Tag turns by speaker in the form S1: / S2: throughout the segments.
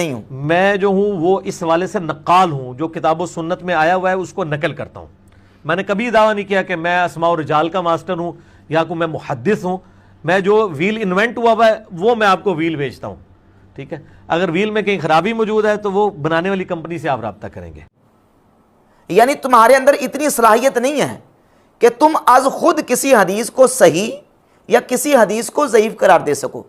S1: نہیں ہوں،
S2: میں جو ہوں وہ اس حوالے سے نقال ہوں، جو کتاب و سنت میں آیا ہوا ہے اس کو نقل کرتا ہوں۔ میں نے کبھی دعویٰ نہیں کیا کہ میں اسماء و رجال کا ماسٹر ہوں یا کوئی میں محدث ہوں۔ میں جو ویل انوینٹ ہوا ہوا ہے وہ میں آپ کو ویل بیچتا ہوں، ٹھیک ہے؟ اگر ویل میں کہیں خرابی موجود ہے تو وہ بنانے والی کمپنی سے آپ رابطہ کریں گے۔
S1: یعنی تمہارے اندر اتنی صلاحیت نہیں ہے کہ تم از خود کسی حدیث کو صحیح یا کسی حدیث کو ضعیف قرار دے سکو۔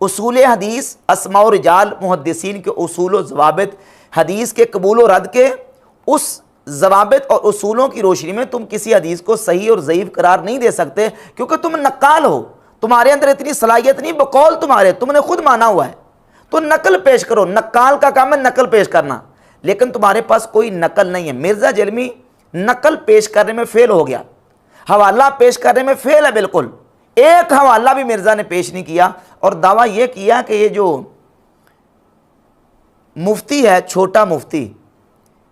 S1: اصول حدیث، اسماء و رجال، محدثین کے اصول و ضوابط، حدیث کے قبول و رد کے اس ضوابط اور اصولوں کی روشنی میں تم کسی حدیث کو صحیح اور ضعیف قرار نہیں دے سکتے، کیونکہ تم نقال ہو، تمہارے اندر اتنی صلاحیت نہیں، بقول تمہارے، تم نے خود مانا ہوا ہے۔ تو نقل پیش کرو، نقال کا کام ہے نقل پیش کرنا، لیکن تمہارے پاس کوئی نقل نہیں ہے۔ مرزا جیلمی نقل پیش کرنے میں فیل ہو گیا، حوالہ پیش کرنے میں فیل ہے، بالکل ایک حوالہ بھی مرزا نے پیش نہیں کیا، اور دعویٰ یہ کیا کہ یہ جو مفتی ہے، چھوٹا مفتی،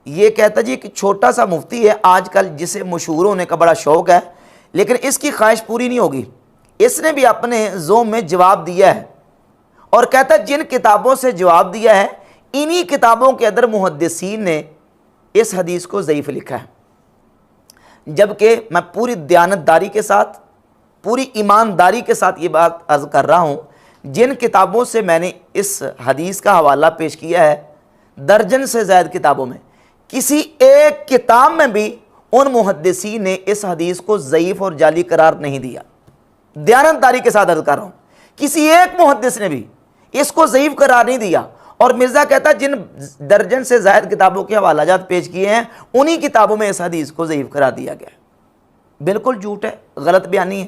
S1: یہ کہتا جی کہ چھوٹا سا مفتی ہے آج کل جسے مشہور ہونے کا بڑا شوق ہے، لیکن اس کی خواہش پوری نہیں ہوگی۔ اس نے بھی اپنے زوم میں جواب دیا ہے، اور کہتا ہے جن کتابوں سے جواب دیا ہے انہی کتابوں کے اندر محدثین نے اس حدیث کو ضعیف لکھا ہے، جبکہ میں پوری دیانتداری کے ساتھ، پوری ایمانداری کے ساتھ یہ بات عرض کر رہا ہوں، جن کتابوں سے میں نے اس حدیث کا حوالہ پیش کیا ہے، درجن سے زائد کتابوں میں، کسی ایک کتاب میں بھی ان محدثین نے اس حدیث کو ضعیف اور جعلی قرار نہیں دیا۔ دیانتداری کے ساتھ عرض کر رہا ہوں، کسی ایک محدث نے بھی اس کو ضعیف قرار نہیں دیا، اور مرزا کہتا ہے جن درجن سے زائد کتابوں کے حوالہ جات پیش کیے ہیں انہی کتابوں میں اس حدیث کو ضعیف قرار دیا گیا ہے۔ بالکل جھوٹ ہے، غلط بیانی ہے،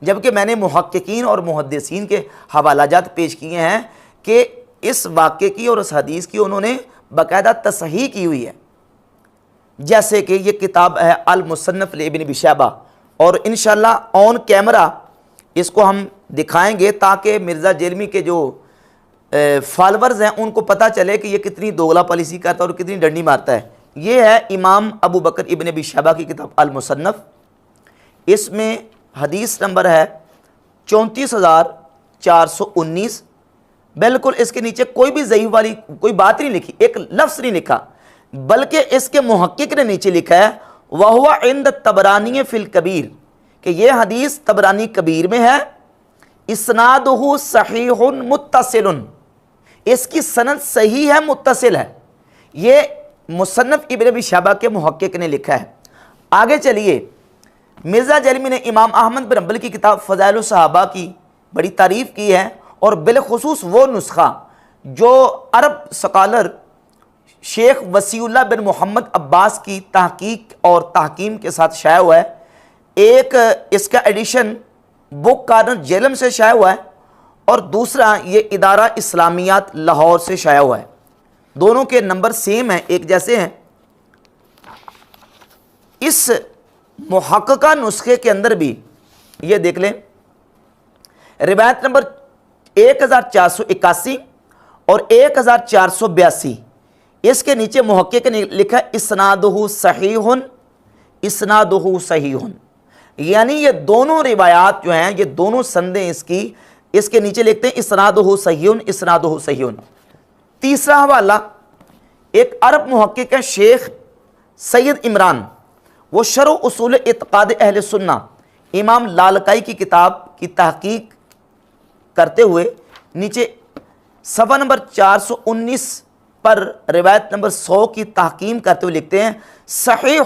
S1: جبکہ میں نے محققین اور محدثین کے حوالہ جات پیش کیے ہیں کہ اس واقعے کی اور اس حدیث کی انہوں نے باقاعدہ تصحیح کی ہوئی ہے، جیسے کہ یہ کتاب ہے المصنف لابن ابی شیبہ، اور انشاءاللہ آن کیمرہ اس کو ہم دکھائیں گے تاکہ مرزا جیلمی کے جو فالورز ہیں ان کو پتہ چلے کہ یہ کتنی دوغلا پالیسی کرتا ہے اور کتنی ڈنڈی مارتا ہے۔ یہ ہے امام ابو بکر ابن ابی شیبہ کی کتاب المصنف، اس میں حدیث نمبر ہے 34,419، بالکل اس کے نیچے کوئی بھی ضعیف والی کوئی بات نہیں لکھی، ایک لفظ نہیں لکھا، بلکہ اس کے محقق نے نیچے لکھا ہے وَهُوَ عِنْدَ الطَّبْرَانِيِّ فِي الْكَبِيرِ، کہ یہ حدیث طبرانی کبیر میں ہے، اسنادہ صحیح متصل، اس کی سند صحیح ہے، متصل ہے۔ یہ مصنف ابن ابی شیبہ کے محقق نے لکھا ہے۔ آگے چلیے، مرزا جیلمی نے امام احمد بن حنبل کی کتاب فضائل الصحابہ کی بڑی تعریف کی ہے، اور بالخصوص وہ نسخہ جو عرب سکالر شیخ وسیع اللہ بن محمد عباس کی تحقیق اور تحکیم کے ساتھ شائع ہوا ہے۔ ایک اس کا ایڈیشن بک کارنر جیلم سے شائع ہوا ہے، اور دوسرا یہ ادارہ اسلامیات لاہور سے شائع ہوا ہے۔ دونوں کے نمبر سیم ہیں، ایک جیسے ہیں۔ اس محققہ نسخے کے اندر بھی یہ دیکھ لیں، روایت نمبر 1481 اور 1482، اس کے نیچے محقق نے لکھا اسنادہ صحیح، اسنادہ صحیح، یعنی یہ دونوں روایات جو ہیں، یہ دونوں سندیں اس کے نیچے لکھتے ہیں اسنادہ صحیح، اسنادہ صحیح۔ تیسرا حوالہ ایک عرب محقق ہے شیخ سید عمران، وہ شرح اصول اعتقاد اہل سنہ امام لالکائی کی کتاب کی تحقیق کرتے ہوئے نیچے صفحہ نمبر 419 پر روایت نمبر 100 کی تحکیم کرتے ہوئے لکھتے ہیں صحیح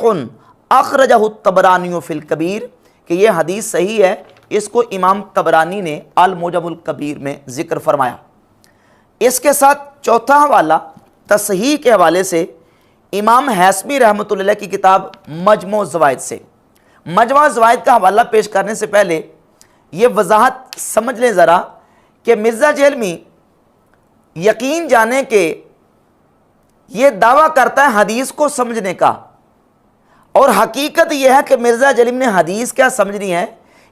S1: اخرجہ الطبرانی فی الکبیر، کہ یہ حدیث صحیح ہے، اس کو امام طبرانی نے المعجم الکبیر میں ذکر فرمایا۔ اس کے ساتھ چوتھا حوالہ تصحیح کے حوالے سے امام حیثمی رحمۃ اللہ کی کتاب مجموع الزوائد سے۔ مجموع الزوائد کا حوالہ پیش کرنے سے پہلے یہ وضاحت سمجھ لیں ذرا کہ مرزا جیلمی یقین جانے کہ یہ دعویٰ کرتا ہے حدیث کو سمجھنے کا، اور حقیقت یہ ہے کہ مرزا جیلمی نے حدیث کیا سمجھنی ہے،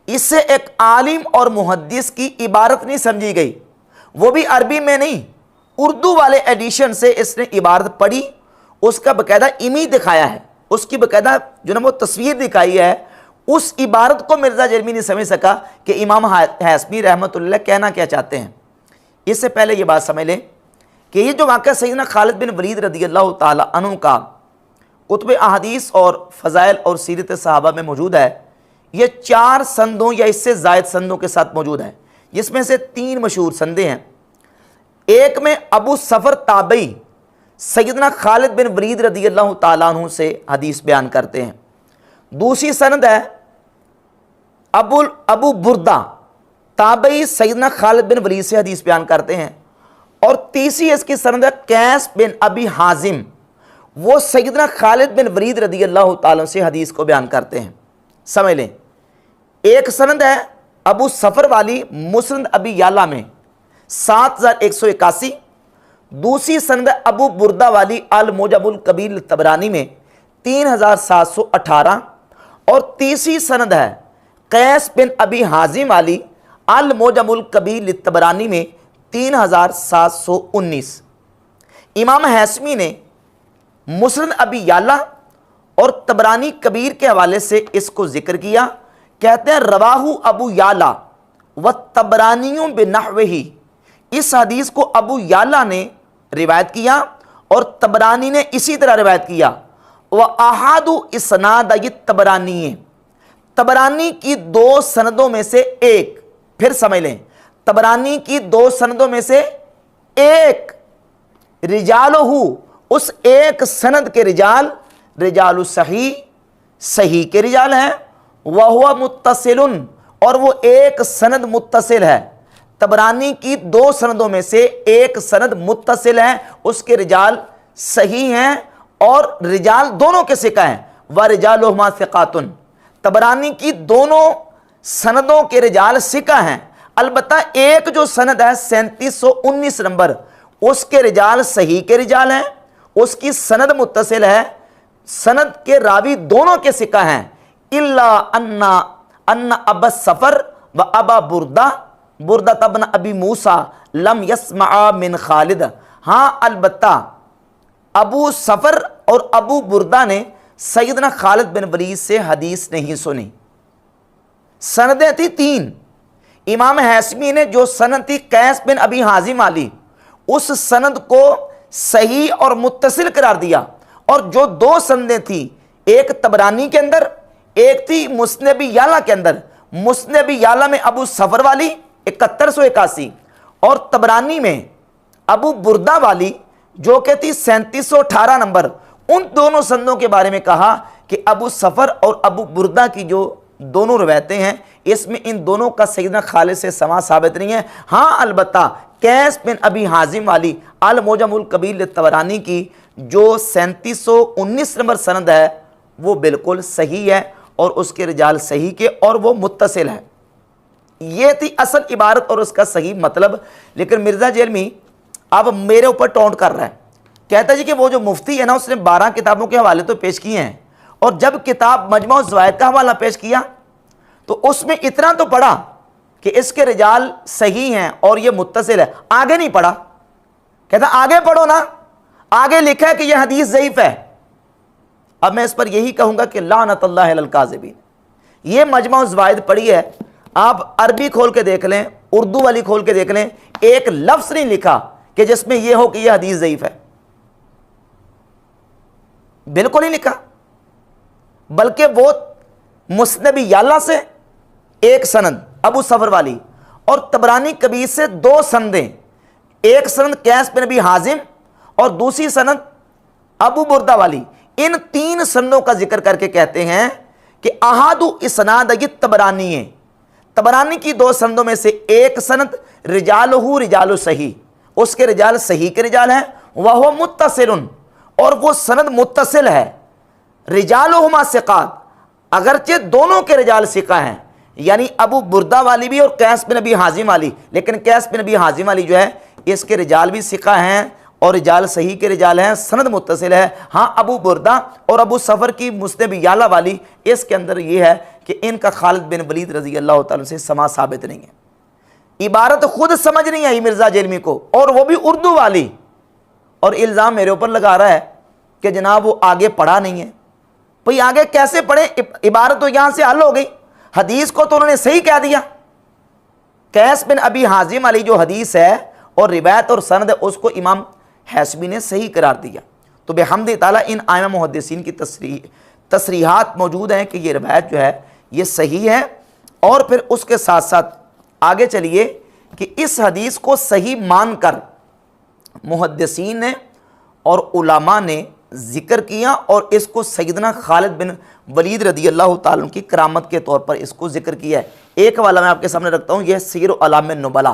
S1: اس سے ایک عالم اور محدث کی عبارت نہیں سمجھی گئی، وہ بھی عربی میں نہیں، اردو والے ایڈیشن سے اس نے عبارت پڑھی، اس کا باقاعدہ امیج دکھایا ہے، اس کی باقاعدہ جو نا وہ تصویر دکھائی ہے، اس عبارت کو مرزا جیلمی نہیں سمجھ سکا کہ امام حیثمی رحمۃ اللہ کہنا کیا چاہتے ہیں۔ اس سے پہلے یہ بات سمجھ لیں کہ یہ جو واقعہ سیدنا خالد بن ولید رضی اللہ تعالیٰ عنہ کا کتب احادیث اور فضائل اور سیرت صحابہ میں موجود ہے، یہ 4 سندوں یا اس سے زائد سندوں کے ساتھ موجود ہے، جس میں سے 3 مشہور سندیں ہیں۔ ایک میں ابو صفر تابعی سیدنا خالد بن ولید رضی اللہ تعالیٰ عنہ سے حدیث بیان کرتے ہیں۔ دوسری سند ہے ابو بردہ تابعی سیدنا خالد بن ولید سے حدیث بیان کرتے ہیں۔ اور تیسری اس کی سند ہے قیس بن ابی حازم، وہ سیدنا خالد بن ولید رضی اللہ تعالیٰ سے حدیث کو بیان کرتے ہیں۔ سمجھ لیں، ایک سند ہے ابو صفر والی مسند ابی یعلا میں 7181، دوسری سند ابو بردہ والی المعجم الکبیر طبرانی میں 3718، اور تیسری سند ہے قیس بن ابی حازم والی المعجم الکبیر طبرانی میں 3719۔ امام حیثمی نے مسند ابی یعلا اور طبرانی کبیر کے حوالے سے اس کو ذکر کیا، کہتے ہیں رواہ ابو یعلا و طبرانیوں بنحوہ، اس حدیث کو ابو یعلا نے روایت کیا اور طبرانی نے اسی طرح روایت کیا۔ وَأَحَدُ إِسْنَادَيِ طبرانی، طبرانی کی 2 سندوں میں سے ایک، پھر سمجھ لیں، طبرانی کی 2 سندوں میں سے ایک، رجالہ، اس ایک سند کے رجال رجال صحیح، صحیح کے رجال ہیں، وَهُوَ مُتَّصِلٌ، اور وہ ایک سند متصل ہے۔ طبرانی کی 2 سندوں میں سے ایک سند متصل ہے، اس کے رجال صحیح ہیں اور رجال دونوں کے ثقہ ہیں۔ وَرِجَالُهُمَا ثِقَاتٌ، طبرانی کی دونوں سندوں کے رجال ثقہ ہیں، البتہ ایک جو سند ہے 3719 نمبر، اس کے رجال صحیح کے رجال ہیں، اس کی سند متصل ہے، سند کے راوی دونوں کے ثقہ ہیں۔ الا ان ابا صفر و ابا بردہ ابن ابی موسیٰ لم یسمع من خالد، ہاں البتہ ابو صفر اور ابو بردہ نے سیدنا خالد بن ولید سے حدیث نہیں سنی۔ سندیں تھی 3، امام حیثمی نے جو سند تھی قیس بن ابی حازم والی، اس سند کو صحیح اور متصل قرار دیا، اور جو 2 سندیں تھی، ایک طبرانی کے اندر، ایک تھی مسند ابی یعلا کے اندر، مسند ابی یعلا میں ابو صفر والی 7181 اور طبرانی میں ابو بردہ والی جو کہ تھی 3718 نمبر، ان دونوں سندوں کے بارے میں کہا کہ ابو صفر اور ابو بردہ کی جو دونوں روایتیں ہیں، اس میں ان دونوں کا سیدنا خالد سے سماع ثابت نہیں ہے۔ ہاں البتہ قیس بن ابی حازم والی المعجم الکبیر طبرانی کی جو 3719 نمبر سند ہے وہ بالکل صحیح ہے، اور اس کے رجال صحیح کے، اور وہ متصل ہے۔ یہ تھی اصل عبارت اور اس کا صحیح مطلب۔ لیکن مرزا جیلمی اب میرے اوپر ٹونٹ کر رہا ہے، کہتا ہے جی کہ وہ جو مفتی ہے نا، اس نے 12 کتابوں کے حوالے تو پیش کیے ہیں، اور جب کتاب مجموع الزوائد کا حوالہ پیش کیا تو اس میں اتنا تو پڑھا کہ اس کے رجال صحیح ہیں اور یہ متصل ہے، آگے نہیں پڑھا۔ کہتا آگے پڑھو نا، آگے لکھا ہے کہ یہ حدیث ضعیف ہے۔ اب میں اس پر یہی کہوں گا کہ لعنت اللہ علی الکاذبین۔ یہ مجموع الزوائد پڑھی ہے، آپ عربی کھول کے دیکھ لیں، اردو والی کھول کے دیکھ لیں، ایک لفظ نہیں لکھا کہ جس میں یہ ہو کہ یہ حدیث ضعیف ہے، بالکل نہیں لکھا، بلکہ وہ مسند ابی یعلا سے ایک سند ابو صفر والی، اور طبرانی کبیر سے 2 سندیں، ایک سند قیس بن ابی حازم اور دوسری سند ابو بردہ والی، ان 3 سندوں کا ذکر کر کے کہتے ہیں کہ احد اسنادی طبرانی ہے، طبرانی کی 2 سندوں میں سے ایک سند رجالہ رجال صحیح، اس کے رجال صحیح کے رجال ہیں، وہو متصل، اور وہ سند متصل ہے، رجالہما ثقات، اگرچہ دونوں کے رجال ثقہ ہیں، یعنی ابو بردہ والی بھی اور قیس بن ابی حازم والی، لیکن قیس بن ابی حازم والی جو ہے اس کے رجال بھی ثقہ ہیں اور رجال صحیح کے رجال ہیں، سند متصل ہے۔ ہاں ابو بردہ اور ابو صفر کی مسند ابی یعلا والی، اس کے اندر یہ ہے کہ ان کا خالد بن ولید رضی اللہ تعالیٰ سے سماع ثابت نہیں ہے۔ عبارت خود سمجھ نہیں آئی مرزا جیلمی کو، اور وہ بھی اردو والی، اور الزام میرے اوپر لگا رہا ہے کہ جناب وہ آگے پڑھا نہیں ہے۔ بھئی آگے کیسے پڑھیں؟ عبارت تو یہاں سے حل ہو گئی، حدیث کو تو انہوں نے صحیح کہہ دیا۔ قیس بن ابی حازم علی جو حدیث ہے اور روایت اور سند ہے، اس کو امام حاسبی نے صحیح قرار دیا۔ تو بحمد تعالیٰ ان ائمہ محدثین کی تصریحات موجود ہیں کہ یہ روایت جو ہے یہ صحیح ہے۔ اور پھر اس کے ساتھ ساتھ آگے چلیے کہ اس حدیث کو صحیح مان کر محدثین نے اور علماء نے ذکر کیا، اور اس کو سیدنا خالد بن ولید رضی اللہ تعالیٰ عنہ کی کرامت کے طور پر اس کو ذکر کیا ہے۔ ایک حوالہ میں آپ کے سامنے رکھتا ہوں، یہ سیر اعلام النبلاء